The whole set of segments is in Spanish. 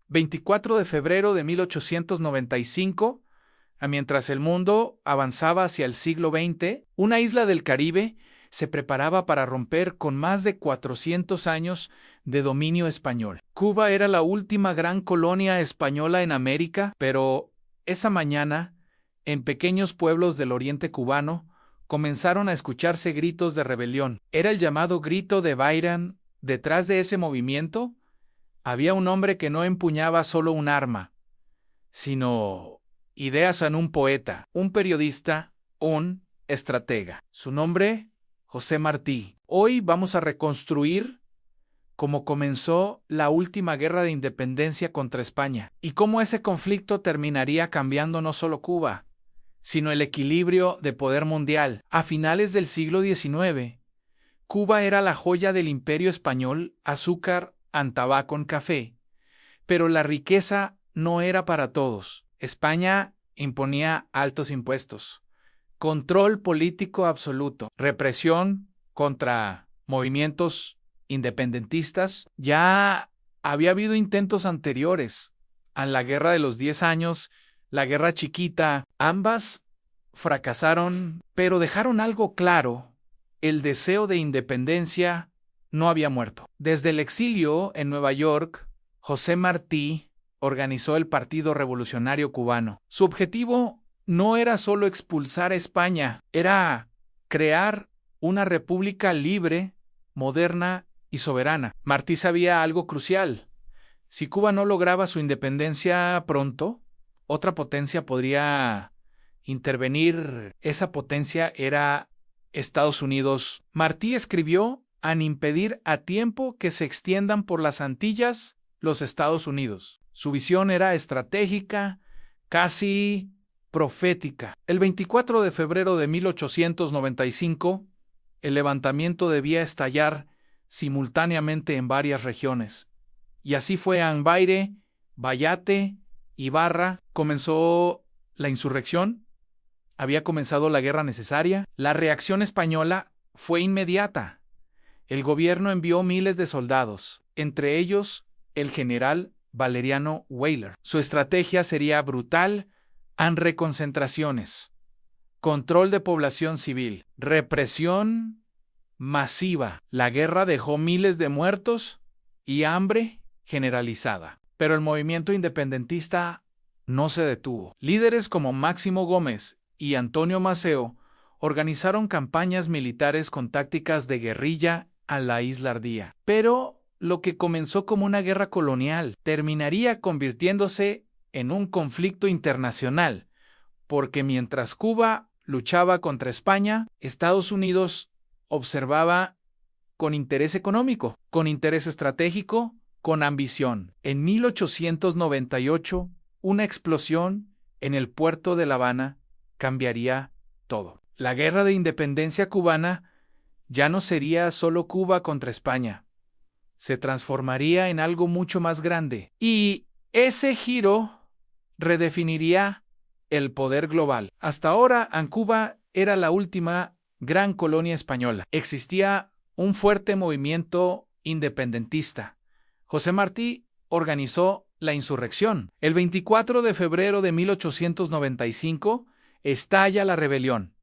24 de febrero de 1895, mientras el mundo avanzaba hacia el siglo XX, una isla del Caribe se preparaba para romper con más de 400 años de dominio español. Cuba era la última gran colonia española en América, pero esa mañana, en pequeños pueblos del oriente cubano, comenzaron a escucharse gritos de rebelión. Era el llamado grito de Bayrán. Detrás de ese movimiento había un hombre que no empuñaba solo un arma, sino ideas en un poeta, un periodista, un estratega. Su nombre, José Martí. Hoy vamos a reconstruir cómo comenzó la última guerra de independencia contra España y cómo ese conflicto terminaría cambiando no solo Cuba, sino el equilibrio de poder mundial. A finales del siglo XIX, Cuba era la joya del imperio español, azúcar, tabaco, café, pero la riqueza no era para todos. España imponía altos impuestos, control político absoluto, represión contra movimientos independentistas. Ya había habido intentos anteriores a la Guerra de los 10 años, la Guerra Chiquita. Ambas fracasaron, pero dejaron algo claro: el deseo de independencia no había muerto. Desde el exilio en Nueva York, José Martí organizó el Partido Revolucionario Cubano. Su objetivo no era solo expulsar a España, era crear una república libre, moderna y soberana. Martí sabía algo crucial: si Cuba no lograba su independencia pronto, otra potencia podría intervenir. Esa potencia era Estados Unidos. Martí escribió: "An impedir a tiempo que se extiendan por las Antillas los Estados Unidos". Su visión era estratégica, casi profética. El 24 de febrero de 1895, el levantamiento debía estallar simultáneamente en varias regiones. Y así fue. Ambaire, Vallate, Ibarra. Comenzó la insurrección. Había comenzado la guerra necesaria. La reacción española fue inmediata. El gobierno envió miles de soldados, entre ellos el general Valeriano Weyler. Su estrategia sería brutal: reconcentraciones, control de población civil, represión masiva. La guerra dejó miles de muertos y hambre generalizada. Pero el movimiento independentista no se detuvo. Líderes como Máximo Gómez y Antonio Maceo organizaron campañas militares con tácticas de guerrilla a la isla ardía. Pero lo que comenzó como una guerra colonial terminaría convirtiéndose en un conflicto internacional, porque mientras Cuba luchaba contra España, Estados Unidos observaba con interés económico, con interés estratégico, con ambición. En 1898, una explosión en el puerto de La Habana cambiaría todo. La guerra de independencia cubana ya no sería solo Cuba contra España. Se transformaría en algo mucho más grande. Y ese giro redefiniría el poder global. Hasta ahora, Cuba era la última gran colonia española. Existía un fuerte movimiento independentista. José Martí organizó la insurrección. El 24 de febrero de 1895 estalla la rebelión.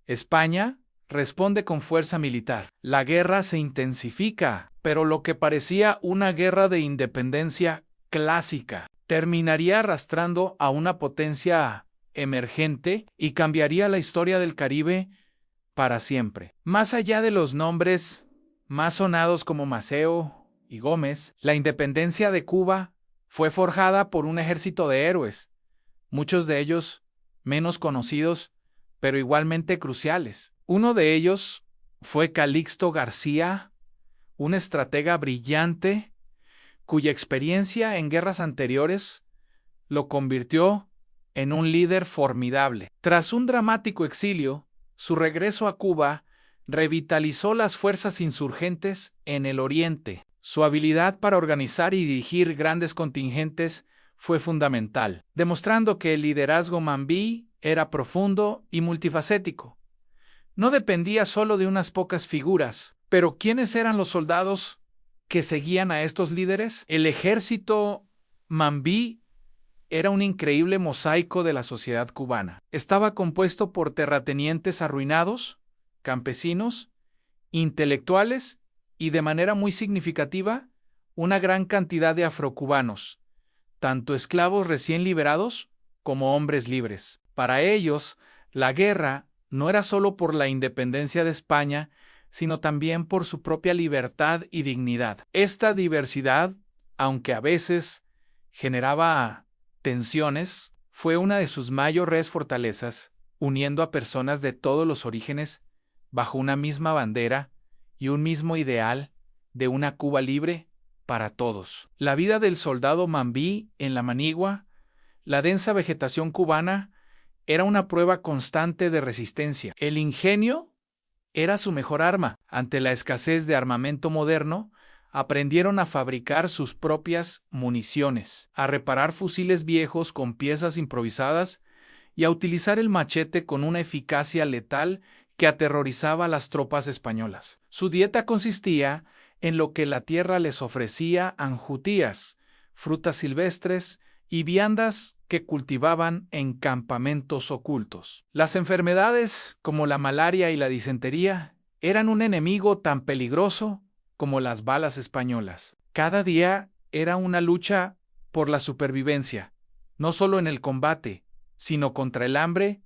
España responde con fuerza militar. La guerra se intensifica, pero lo que parecía una guerra de independencia clásica terminaría arrastrando a una potencia emergente y cambiaría la historia del Caribe para siempre. Más allá de los nombres más sonados como Maceo y Gómez, la independencia de Cuba fue forjada por un ejército de héroes, muchos de ellos menos conocidos, pero igualmente cruciales. Uno de ellos fue Calixto García, un estratega brillante cuya experiencia en guerras anteriores lo convirtió en un líder formidable. Tras un dramático exilio, su regreso a Cuba revitalizó las fuerzas insurgentes en el oriente. Su habilidad para organizar y dirigir grandes contingentes fue fundamental, demostrando que el liderazgo mambí era profundo y multifacético. No dependía solo de unas pocas figuras. Pero ¿quiénes eran los soldados que seguían a estos líderes? El ejército Mambí era un increíble mosaico de la sociedad cubana. Estaba compuesto por terratenientes arruinados, campesinos, intelectuales y, de manera muy significativa, una gran cantidad de afrocubanos, tanto esclavos recién liberados como hombres libres. Para ellos, la guerra no era solo por la independencia de España, sino también por su propia libertad y dignidad. Esta diversidad, aunque a veces generaba tensiones, fue una de sus mayores fortalezas, uniendo a personas de todos los orígenes bajo una misma bandera y un mismo ideal de una Cuba libre para todos. La vida del soldado Mambí en la Manigua, la densa vegetación cubana, era una prueba constante de resistencia. El ingenio era su mejor arma. Ante la escasez de armamento moderno, aprendieron a fabricar sus propias municiones, a reparar fusiles viejos con piezas improvisadas y a utilizar el machete con una eficacia letal que aterrorizaba a las tropas españolas. Su dieta consistía en lo que la tierra les ofrecía: anjutías, frutas silvestres y viandas que cultivaban en campamentos ocultos. Las enfermedades, como la malaria y la disentería, eran un enemigo tan peligroso como las balas españolas. Cada día era una lucha por la supervivencia, no solo en el combate, sino contra el hambre,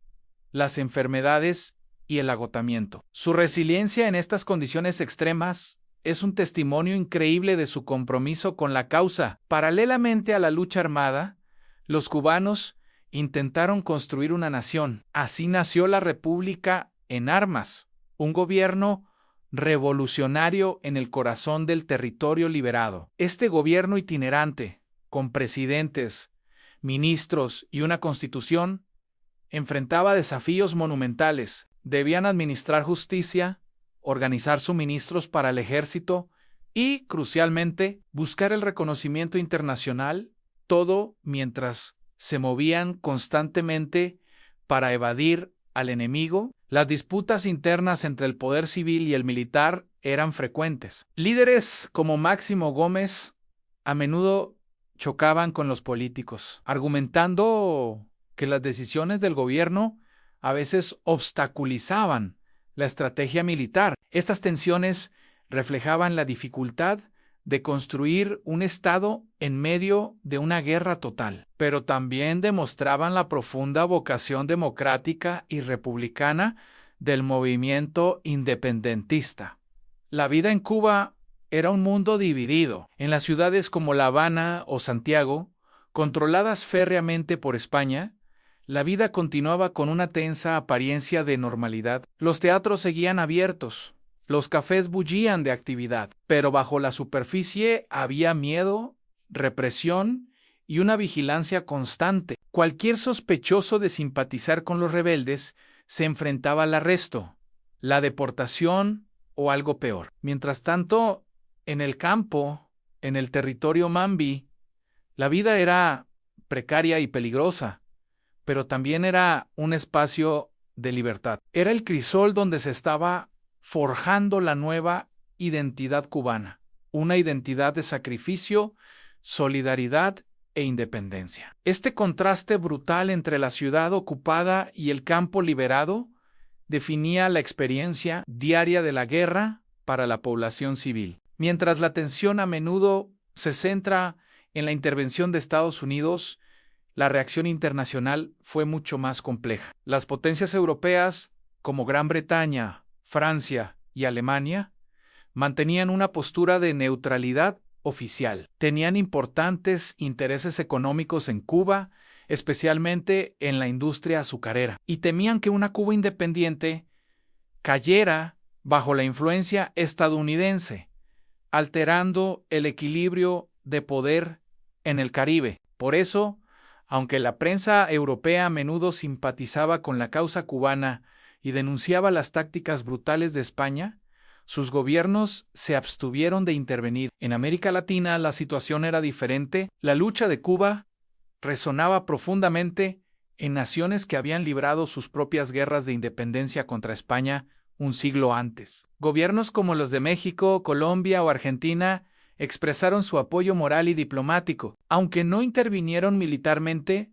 las enfermedades y el agotamiento. Su resiliencia en estas condiciones extremas es un testimonio increíble de su compromiso con la causa. Paralelamente a la lucha armada, los cubanos intentaron construir una nación. Así nació la República en armas, un gobierno revolucionario en el corazón del territorio liberado. Este gobierno itinerante, con presidentes, ministros y una constitución, enfrentaba desafíos monumentales. Debían administrar justicia, organizar suministros para el ejército y, crucialmente, buscar el reconocimiento internacional, todo mientras se movían constantemente para evadir al enemigo. Las disputas internas entre el poder civil y el militar eran frecuentes. Líderes como Máximo Gómez a menudo chocaban con los políticos, argumentando que las decisiones del gobierno a veces obstaculizaban la estrategia militar. Estas tensiones reflejaban la dificultad de construir un Estado en medio de una guerra total, pero también demostraban la profunda vocación democrática y republicana del movimiento independentista. La vida en Cuba era un mundo dividido. En las ciudades como La Habana o Santiago, controladas férreamente por España, la vida continuaba con una tensa apariencia de normalidad. Los teatros seguían abiertos, los cafés bullían de actividad, pero bajo la superficie había miedo, represión y una vigilancia constante. Cualquier sospechoso de simpatizar con los rebeldes se enfrentaba al arresto, la deportación o algo peor. Mientras tanto, en el campo, en el territorio Mambí, la vida era precaria y peligrosa, pero también era un espacio de libertad. Era el crisol donde se estaba forjando la nueva identidad cubana, una identidad de sacrificio, solidaridad e independencia. Este contraste brutal entre la ciudad ocupada y el campo liberado definía la experiencia diaria de la guerra para la población civil. Mientras la atención a menudo se centra en la intervención de Estados Unidos, la reacción internacional fue mucho más compleja. Las potencias europeas, como Gran Bretaña, Francia y Alemania, mantenían una postura de neutralidad oficial. Tenían importantes intereses económicos en Cuba, especialmente en la industria azucarera, y temían que una Cuba independiente cayera bajo la influencia estadounidense, alterando el equilibrio de poder en el Caribe. Por eso, aunque la prensa europea a menudo simpatizaba con la causa cubana y denunciaba las tácticas brutales de España, sus gobiernos se abstuvieron de intervenir. En América Latina la situación era diferente. La lucha de Cuba resonaba profundamente en naciones que habían librado sus propias guerras de independencia contra España un siglo antes. Gobiernos como los de México, Colombia o Argentina expresaron su apoyo moral y diplomático. Aunque no intervinieron militarmente,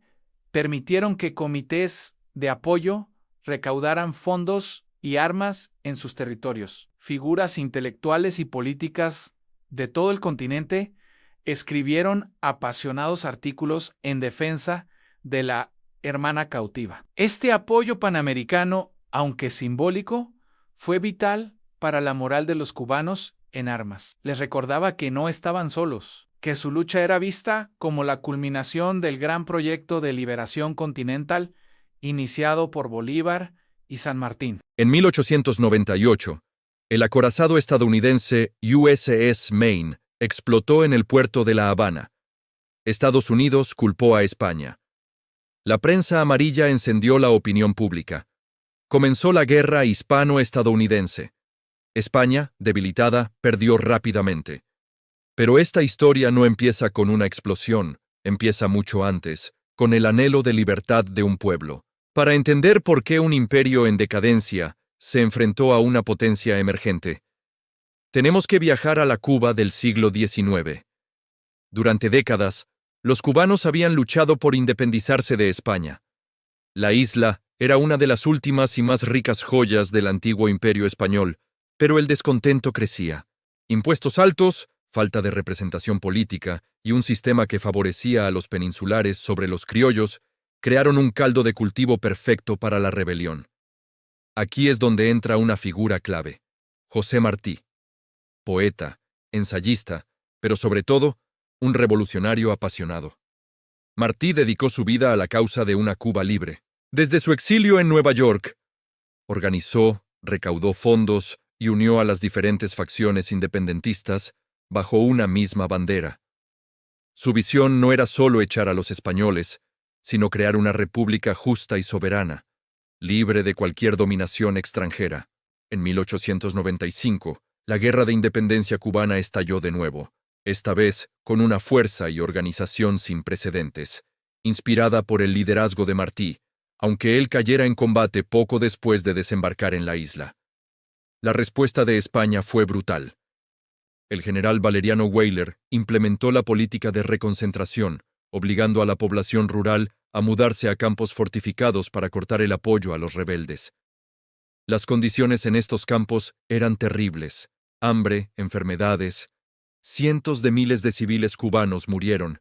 permitieron que comités de apoyo recaudaran fondos y armas en sus territorios. Figuras intelectuales y políticas de todo el continente escribieron apasionados artículos en defensa de la hermana cautiva. Este apoyo panamericano, aunque simbólico, fue vital para la moral de los cubanos en armas. Les recordaba que no estaban solos, que su lucha era vista como la culminación del gran proyecto de liberación continental iniciado por Bolívar y San Martín. En 1898, el acorazado estadounidense USS Maine explotó en el puerto de La Habana. Estados Unidos culpó a España. La prensa amarilla encendió la opinión pública. Comenzó la guerra hispano-estadounidense. España, debilitada, perdió rápidamente. Pero esta historia no empieza con una explosión, empieza mucho antes, con el anhelo de libertad de un pueblo. Para entender por qué un imperio en decadencia se enfrentó a una potencia emergente, tenemos que viajar a la Cuba del siglo XIX. Durante décadas, los cubanos habían luchado por independizarse de España. La isla era una de las últimas y más ricas joyas del antiguo imperio español, pero el descontento crecía. Impuestos altos, falta de representación política y un sistema que favorecía a los peninsulares sobre los criollos crearon un caldo de cultivo perfecto para la rebelión. Aquí es donde entra una figura clave: José Martí. Poeta, ensayista, pero sobre todo, un revolucionario apasionado. Martí dedicó su vida a la causa de una Cuba libre. Desde su exilio en Nueva York, organizó, recaudó fondos y unió a las diferentes facciones independentistas bajo una misma bandera. Su visión no era solo echar a los españoles, sino crear una república justa y soberana, libre de cualquier dominación extranjera. En 1895, la Guerra de Independencia cubana estalló de nuevo, esta vez con una fuerza y organización sin precedentes, inspirada por el liderazgo de Martí, aunque él cayera en combate poco después de desembarcar en la isla. La respuesta de España fue brutal. El general Valeriano Weyler implementó la política de reconcentración, obligando a la población rural a mudarse a campos fortificados para cortar el apoyo a los rebeldes. Las condiciones en estos campos eran terribles: hambre, enfermedades. Cientos de miles de civiles cubanos murieron,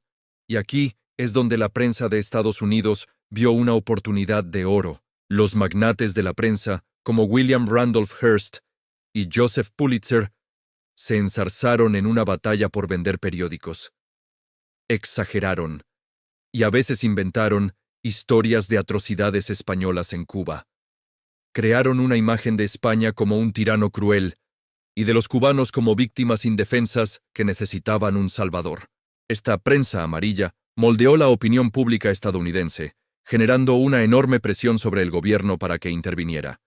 y aquí es donde la prensa de Estados Unidos vio una oportunidad de oro. Los magnates de la prensa, como William Randolph Hearst y Joseph Pulitzer, se enzarzaron en una batalla por vender periódicos. Exageraron, y a veces inventaron historias de atrocidades españolas en Cuba. Crearon una imagen de España como un tirano cruel, y de los cubanos como víctimas indefensas que necesitaban un salvador. Esta prensa amarilla moldeó la opinión pública estadounidense, generando una enorme presión sobre el gobierno para que interviniera.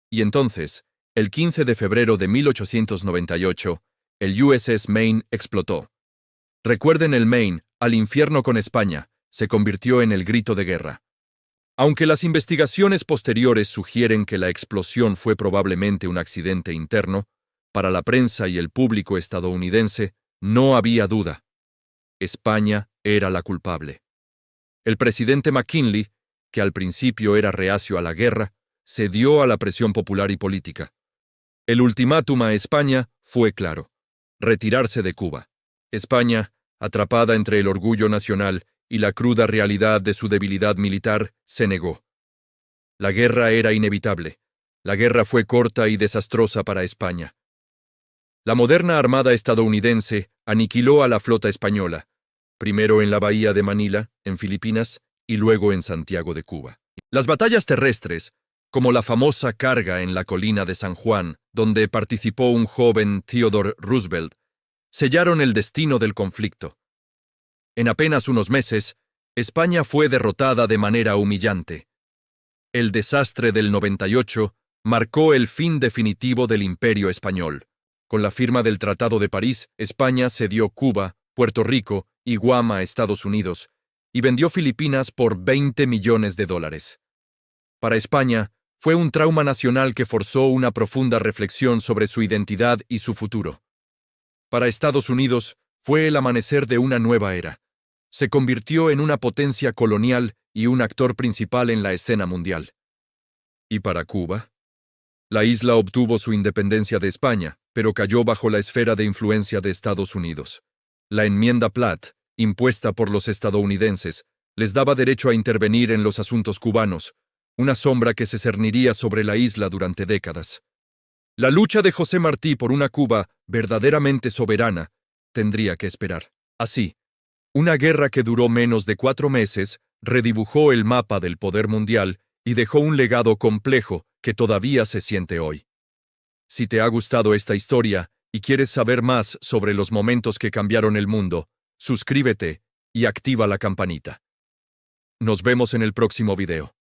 Y entonces, el 15 de febrero de 1898, el USS Maine explotó. Recuerden, el Maine, al infierno con España, se convirtió en el grito de guerra. Aunque las investigaciones posteriores sugieren que la explosión fue probablemente un accidente interno, para la prensa y el público estadounidense no había duda: España era la culpable. El presidente McKinley, que al principio era reacio a la guerra, cedió a la presión popular y política. El ultimátum a España fue claro: retirarse de Cuba. España, atrapada entre el orgullo nacional y la cruda realidad de su debilidad militar, se negó. La guerra era inevitable. La guerra fue corta y desastrosa para España. La moderna armada estadounidense aniquiló a la flota española, primero en la bahía de Manila, en Filipinas, y luego en Santiago de Cuba. Las batallas terrestres, como la famosa carga en la colina de San Juan, donde participó un joven Theodore Roosevelt, sellaron el destino del conflicto. En apenas unos meses, España fue derrotada de manera humillante. El desastre del 98 marcó el fin definitivo del Imperio español. Con la firma del Tratado de París, España cedió Cuba, Puerto Rico y Guam a Estados Unidos, y vendió Filipinas por $20 millones. Para España, fue un trauma nacional que forzó una profunda reflexión sobre su identidad y su futuro. Para Estados Unidos, fue el amanecer de una nueva era. Se convirtió en una potencia colonial y un actor principal en la escena mundial. ¿Y para Cuba? La isla obtuvo su independencia de España, pero cayó bajo la esfera de influencia de Estados Unidos. La enmienda Platt, impuesta por los estadounidenses, les daba derecho a intervenir en los asuntos cubanos, una sombra que se cerniría sobre la isla durante décadas. La lucha de José Martí por una Cuba verdaderamente soberana tendría que esperar. Así, una guerra que duró menos de 4 meses redibujó el mapa del poder mundial y dejó un legado complejo que todavía se siente hoy. Si te ha gustado esta historia y quieres saber más sobre los momentos que cambiaron el mundo, suscríbete y activa la campanita. Nos vemos en el próximo video.